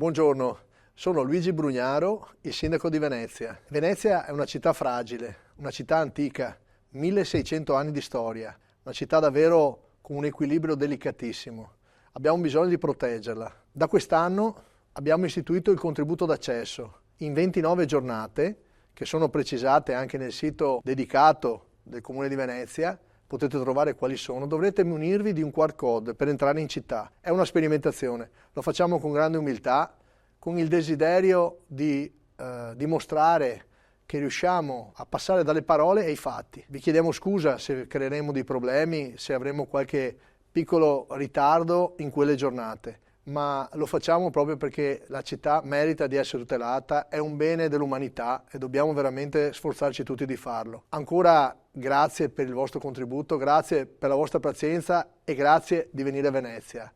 Buongiorno, sono Luigi Brugnaro, il sindaco di Venezia. Venezia è una città fragile, una città antica, 1600 anni di storia, una città davvero con un equilibrio delicatissimo. Abbiamo bisogno di proteggerla. Da quest'anno abbiamo istituito il contributo d'accesso in 29 giornate, che sono precisate anche nel sito dedicato del Comune di Venezia. Potete trovare quali sono. Dovrete munirvi di un QR code per entrare in città. È una sperimentazione, lo facciamo con grande umiltà, con il desiderio di dimostrare che riusciamo a passare dalle parole ai fatti. Vi chiediamo scusa se creeremo dei problemi, se avremo qualche piccolo ritardo in quelle giornate, ma lo facciamo proprio perché la città merita di essere tutelata, è un bene dell'umanità e dobbiamo veramente sforzarci tutti di farlo. Ancora grazie per il vostro contributo, grazie per la vostra pazienza e grazie di venire a Venezia.